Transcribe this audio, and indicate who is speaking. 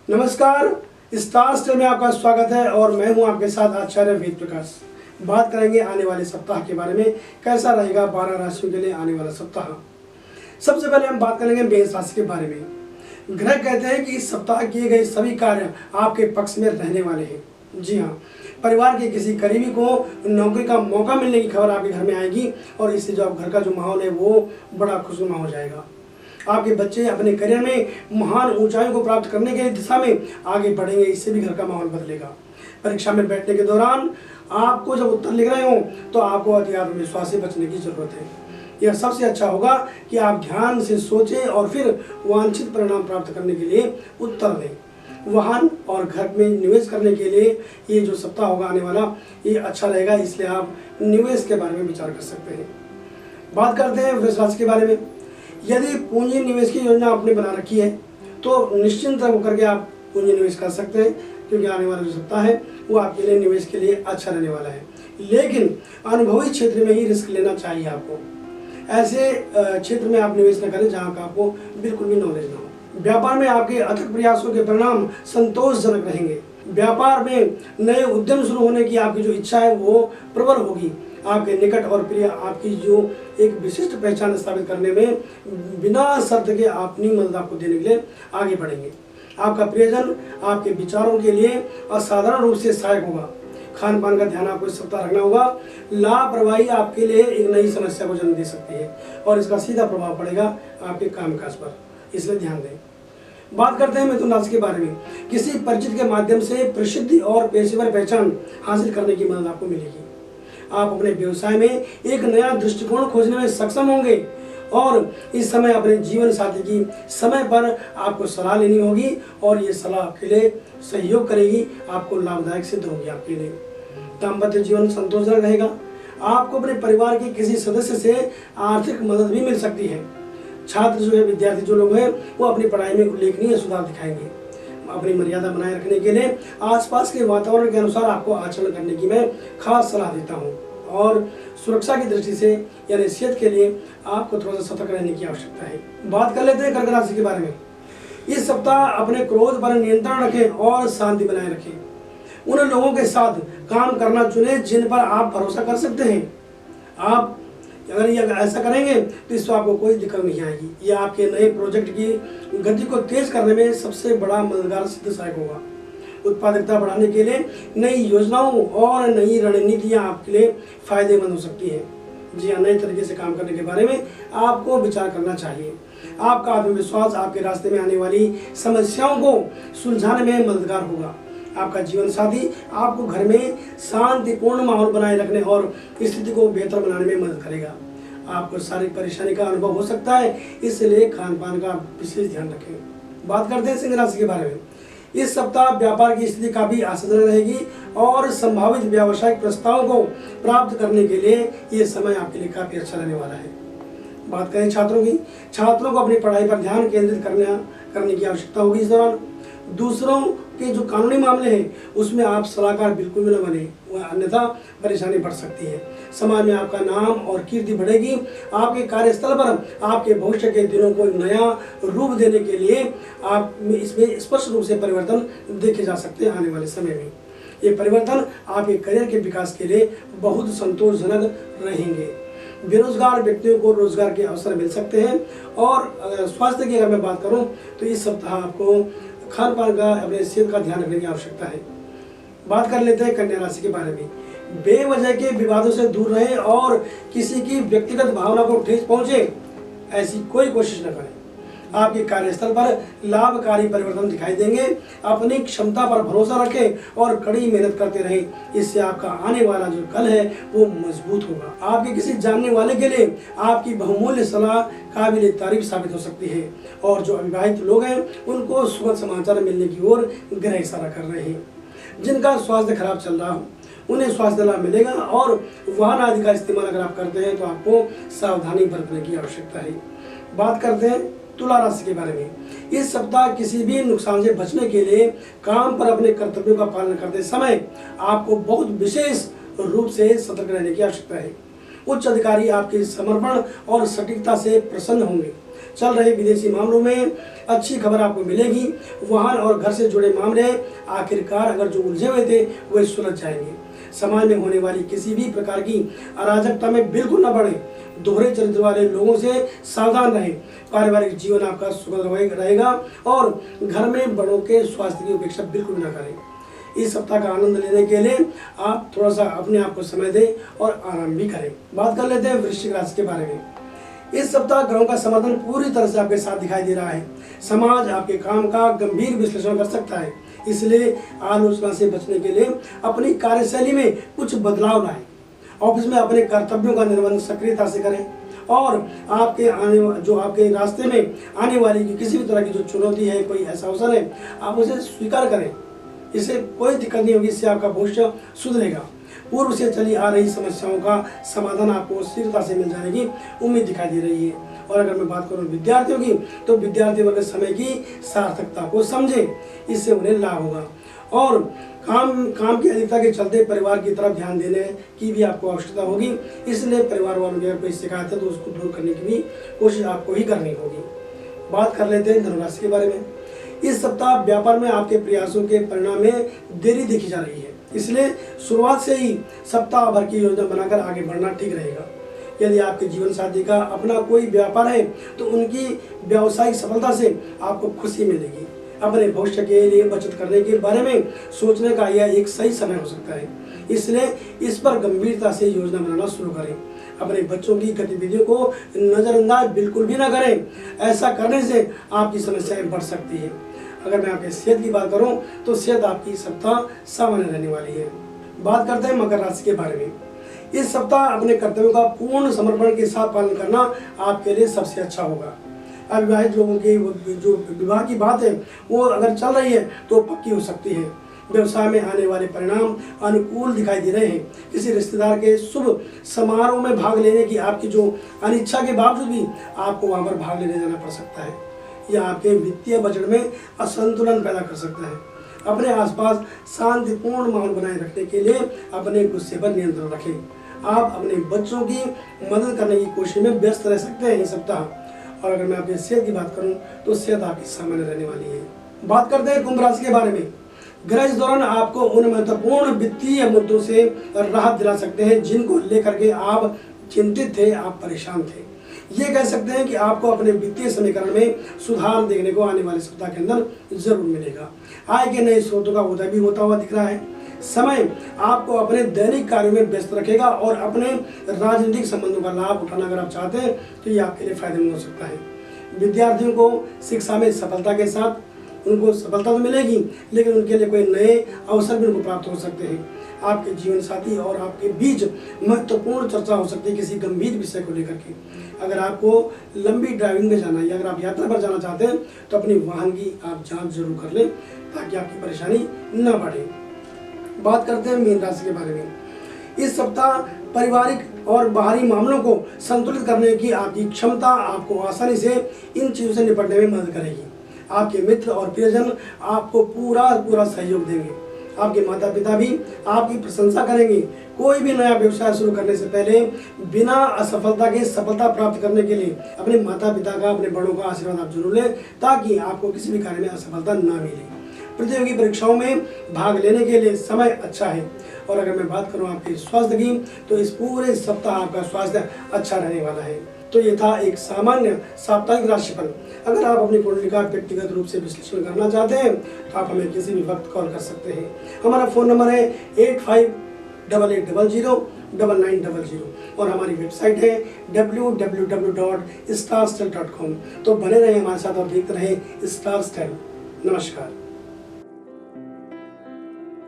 Speaker 1: नमस्कार, star stele में आपका स्वागत है और मैं हूं आपके साथ आचार्य वेद प्रकाश। बात करेंगे आने वाले सप्ताह के बारे में, कैसा रहेगा 12 राशियों के लिए आने वाला सप्ताह। सबसे पहले हम बात करेंगे मेष राशि के बारे में। ग्रह कहते हैं कि इस सप्ताह किए गए सभी कार्य आपके पक्ष में रहने वाले हैं। जी हाँ, परिवार के किसी करीबी को नौकरी का मौका मिलने की खबर आपके घर में आएगी और इससे जो घर का जो माहौल है वो बड़ा खुशनुमा हो जाएगा। आपके बच्चे अपने करियर में महान ऊंचाइयों को प्राप्त करने के दिशा में आगे बढ़ेंगे, इससे भी घर का माहौल बदलेगा। परीक्षा में बैठने के दौरान आपको जब उत्तर लिख रहे हो तो आपको अति आत्मविश्वास से बचने की जरूरत है। यह सबसे अच्छा होगा कि आप ध्यान से सोचें और फिर वांछित परिणाम प्राप्त करने के लिए उत्तर दें। वाहन और घर में निवेश करने के लिए ये जो सप्ताह होगा आने वाला, ये अच्छा रहेगा, इसलिए आप निवेश के बारे में विचार कर सकते हैं। बात करते हैं वृष राशि के बारे में। यदि पूंजी निवेश की योजना आपने बना रखी है तो निश्चिंत होकर के आप पूंजी निवेश कर सकते हैं, क्योंकि आने वाला जो सप्ताह है वो आपके लिए निवेश के लिए अच्छा रहने वाला है। लेकिन अनुभवी क्षेत्र में ही रिस्क लेना चाहिए आपको। ऐसे क्षेत्र में आप निवेश न करें जहाँ का आपको बिल्कुल भी नॉलेज ना हो। व्यापार में आपके अथक प्रयासों के परिणाम संतोषजनक रहेंगे। व्यापार में नए उद्यम शुरू होने की आपकी जो इच्छा है वो प्रबल होगी। आपके निकट और प्रिय आपकी जो एक विशिष्ट पहचान स्थापित करने में बिना शर्त के अपनी मदद आपको देने के लिए आगे बढ़ेंगे। आपका प्रियजन आपके विचारों के लिए असाधारण रूप से सहायक होगा। खान पान का ध्यान आपको इस सप्ताह रखना होगा। लापरवाही आपके लिए एक नई समस्या को जन्म दे सकती है और इसका सीधा प्रभाव पड़ेगा आपके कामकाज पर, इसलिए ध्यान दें। बात करते हैं मिथुन राशि के बारे में। किसी परिचित के माध्यम से प्रसिद्धि और पेशेवर पहचान हासिल करने की मदद आपको मिलेगी। आप अपने व्यवसाय में एक नया दृष्टिकोण खोजने में सक्षम होंगे और इस समय अपने जीवन साथी की समय पर आपको सलाह लेनी होगी और ये सलाह आपके लिए सहयोग करेगी, आपको लाभदायक सिद्ध होगी आपके लिए। दाम्पत्य जीवन संतोषजनक रहेगा। आपको अपने परिवार के किसी सदस्य से आर्थिक मदद भी मिल सकती है। छात्र जो है, विद्यार्थी जो लोग हैं, वो अपनी पढ़ाई में उल्लेखनीय सुधार दिखाएंगे। अपनी मर्यादा बनाए रखने के लिए आसपास के वातावरण के अनुसार आपको आचरण करने की मैं खास सलाह देता हूं और सुरक्षा की दृष्टि से यानी सेहत के लिए आपको थोड़ा सा सतर्क रहने की आवश्यकता है। बात कर लेते हैं कर्क राशि के बारे में। इस सप्ताह अपने क्रोध पर नियंत्रण रखें और शांति बनाए रखें। उन लोगों के साथ काम करना चुनें जिन पर आप भरोसा कर सकते हैं। आप अगर ये ऐसा करेंगे तो इससे आपको कोई दिक्कत नहीं आएगी। ये आपके नए प्रोजेक्ट की गति को तेज करने में सबसे बड़ा मददगार सिद्ध सहायक होगा। उत्पादकता बढ़ाने के लिए नई योजनाओं और नई रणनीतियां आपके लिए फायदेमंद हो सकती है। जी हाँ, नए तरीके से काम करने के बारे में आपको विचार करना चाहिए। आपका आत्मविश्वास आपके रास्ते में आने वाली समस्याओं को सुलझाने में मददगार होगा। आपका जीवन साथी आपको घर में शांतिपूर्ण माहौल बनाए रखने और स्थिति को बेहतर बनाने में मदद करेगा। आपको शारीरिक परेशानी का अनुभव हो सकता है, इसलिए खान पान का विशेष ध्यान रखें। बात करते हैं सिंह राशि के बारे में। इस सप्ताह व्यापार की स्थिति काफी आशाजनक रहेगी और संभावित व्यावसायिक प्रस्तावों को प्राप्त करने के लिए ये समय आपके लिए काफी अच्छा रहने वाला है। बात करें छात्रों की। छात्रों को अपनी पढ़ाई पर ध्यान केंद्रित करने की आवश्यकता होगी इस दौरान। दूसरों के जो कानूनी मामले हैं उसमें आप सलाहकार बिल्कुल भी न बने, अन्यथा परेशानी बढ़ सकती है। समाज में आपका नाम और कीर्ति बढ़ेगी। आपके कार्यस्थल पर आपके भविष्य के दिनों को नया रूप देने के लिए आप इसमें स्पष्ट रूप से परिवर्तन देखे जा सकते हैं आने वाले समय में। ये परिवर्तन आपके करियर के विकास के लिए बहुत संतोषजनक रहेंगे। बेरोजगार व्यक्तियों को रोजगार के अवसर मिल सकते हैं। और स्वास्थ्य की अगर मैं बात करूं तो इस सप्ताह आपको खान पान का, अपने सेहत का ध्यान रखने की आवश्यकता है। बात कर लेते हैं कन्या राशि के बारे में। बेवजह के विवादों से दूर रहें और किसी की व्यक्तिगत भावना को ठेस पहुंचे ऐसी कोई कोशिश न करें। आपके कार्यस्थल पर लाभकारी परिवर्तन दिखाई देंगे। अपनी क्षमता पर भरोसा रखें और कड़ी मेहनत करते रहें, इससे आपका आने वाला जो कल है वो मजबूत होगा। आपके किसी जानने वाले के लिए आपकी बहुमूल्य सलाह काबिल तारीफ साबित हो सकती है और जो अविवाहित लोग हैं उनको सुखद समाचार मिलने की ओर गहरा इशारा कर रहे हैं। जिनका स्वास्थ्य खराब चल रहा हो उन्हें स्वास्थ्य लाभ मिलेगा और वाहन आदि का इस्तेमाल अगर आप करते हैं तो आपको सावधानी बरतने की आवश्यकता है। बात करते हैं तुला राशि के बारे में। इस सप्ताह किसी भी नुकसान से बचने के लिए काम पर अपने कर्तव्यों का पालन करते समय आपको बहुत विशेष रूप से सतर्क रहने की आवश्यकता है। उच्च अधिकारी आपके समर्पण और सटीकता से प्रसन्न होंगे। चल रहे विदेशी मामलों में अच्छी खबर आपको मिलेगी। वाहन और घर से जुड़े मामले आखिरकार अगर जो उलझे हुए थे वे सुलझ जाएंगे। समाज में होने वाली किसी भी प्रकार की अराजकता में बिल्कुल न पड़े। दोहरे चरित्र वाले लोगों से सावधान रहें। पारिवारिक जीवन आपका सुखद रहेगा और घर में बड़ों के स्वास्थ्य की उपेक्षा बिल्कुल न करें। इस सप्ताह का आनंद लेने के लिए आप थोड़ा सा अपने आप को समय दें और आराम भी करें। बात कर लेते हैं वृश्चिक राशि के बारे में। इस सप्ताह ग्रहों का समर्थन पूरी तरह से आपके साथ दिखाई दे रहा है। समाज आपके काम का गंभीर विश्लेषण कर सकता है, इसलिए आलोचना से बचने के लिए अपनी कार्यशैली में कुछ बदलाव लाएं। ऑफिस में अपने कर्तव्यों का निर्वहन सक्रियता से करें और आपके रास्ते में आने वाली किसी भी तरह की जो चुनौती है, कोई ऐसा अवसर है, आप उसे स्वीकार करें। इससे कोई दिक्कत नहीं होगी, इससे आपका भविष्य सुधरेगा। पूर्व से चली आ रही समस्याओं का समाधान आपको शीघ्रता से मिल जाने की उम्मीद दिखाई दे रही है। और अगर मैं बात करूं विद्यार्थियों की, तो विद्यार्थी वर्ग समय की सार्थकता को समझे, इससे उन्हें लाभ होगा। और काम की अधिकता के चलते परिवार की तरफ ध्यान देने की भी आपको आवश्यकता होगी, इसलिए परिवार वालों की अगर कोई शिकायत है तो उसको दूर करने की भी कोशिश आपको ही करनी होगी। बात कर लेते हैं धनुराशि के बारे में। इस सप्ताह व्यापार में आपके प्रयासों के परिणाम में देरी देखी जा रही है, इसलिए शुरुआत से ही सप्ताह भर की योजना बनाकर आगे बढ़ना ठीक रहेगा। यदि आपके जीवन साथी का अपना कोई व्यापार है तो उनकी व्यावसायिक सफलता से आपको खुशी मिलेगी। अपने भविष्य के लिए बचत करने के बारे में सोचने का यह एक सही समय हो सकता है, इसलिए इस पर गंभीरता से योजना बनाना शुरू करें। अपने बच्चों की गतिविधियों को नज़रअंदाज बिल्कुल भी ना करें, ऐसा करने से आपकी समस्याएं बढ़ सकती है। अगर मैं आपकी सेहत की बात करूं तो सेहत आपकी सप्ताह सामान्य रहने वाली है। बात करते हैं मकर राशि के बारे में। इस सप्ताह अपने कर्तव्यों का पूर्ण समर्पण के साथ पालन करना आपके लिए सबसे अच्छा होगा। अविवाहित लोगों के जो विवाह की बात है वो अगर चल रही है तो पक्की हो सकती है। व्यवसाय में आने वाले परिणाम अनुकूल दिखाई दे रहे हैं। किसी रिश्तेदार के शुभ समारोह में भाग लेने की आपकी जो अनिच्छा के बावजूद भी आपको वहां पर भाग लेने जाना पड़ सकता है। यह आपके वित्तीय बजट में असंतुलन पैदा कर सकता है। अपने आसपास शांतिपूर्ण माहौल बनाए रखने के लिए अपने गुस्से पर नियंत्रण रखें। आप अपने बच्चों की मदद करने की कोशिश में व्यस्त रह सकते हैं इस सप्ताह। और अगर मैं अपनी सेहत की बात करूं तो सेहत आपकी सामान्य रहने वाली है। बात करते हैं कुंभ राशि के बारे में। ग्रह इस दौरान आपको उन महत्वपूर्ण वित्तीय मुद्दों से राहत दिला सकते हैं जिनको लेकर के आप चिंतित थे, आप परेशान थे। ये कह सकते हैं कि आपको अपने वित्तीय समीकरण में सुधार देखने को आने वाले सप्ताह के अंदर जरूर मिलेगा। आय के नए स्रोतों का उदय भी होता हुआ दिख रहा है। समय आपको अपने दैनिक कार्यों में व्यस्त रखेगा और अपने राजनीतिक संबंधों का लाभ उठाना अगर आप चाहते हैं तो ये आपके लिए फायदेमंद हो सकता है। विद्यार्थियों को शिक्षा में सफलता के साथ उनको सफलता तो मिलेगी, लेकिन उनके लिए कोई नए अवसर भी उनको प्राप्त हो सकते हैं। आपके जीवन साथी और आपके बीच महत्वपूर्ण चर्चा हो सकती है किसी गंभीर विषय को लेकर के। अगर आपको लंबी ड्राइविंग में जाना है या अगर आप यात्रा पर जाना चाहते हैं तो अपनी वाहन की आप जांच जरूर कर लें ताकि आपकी परेशानी न बढ़े। बात करते हैं मीन राशि के बारे में। इस सप्ताह पारिवारिक और बाहरी मामलों को संतुलित करने की आपकी क्षमता आपको आसानी से इन चीज़ों से निपटने में मदद करेगी। आपके मित्र और प्रियजन आपको पूरा सहयोग देंगे। आपके माता पिता भी आपकी प्रशंसा करेंगे। कोई भी नया व्यवसाय शुरू करने से पहले बिना असफलता के सफलता प्राप्त करने के लिए अपने माता पिता का, अपने बड़ों का आशीर्वाद आप जरूर लें ताकि आपको किसी भी कार्य में असफलता ना मिले। प्रतियोगी परीक्षाओं में भाग लेने के लिए समय अच्छा है। और अगर मैं बात करूं आपके स्वास्थ्य की तो इस पूरे सप्ताह आपका स्वास्थ्य अच्छा रहने वाला है। तो ये था एक सामान्य साप्ताहिक राशिफल। अगर आप अपनी कुंडली का व्यक्तिगत रूप से विश्लेषण करना चाहते हैं तो आप हमें किसी भी वक्त कॉल कर सकते हैं। हमारा फ़ोन नंबर है 8588009900 और हमारी वेबसाइट है www.starstel.com। तो बने रहें हमारे साथ और देखते रहें स्टार स्टाइल। नमस्कार।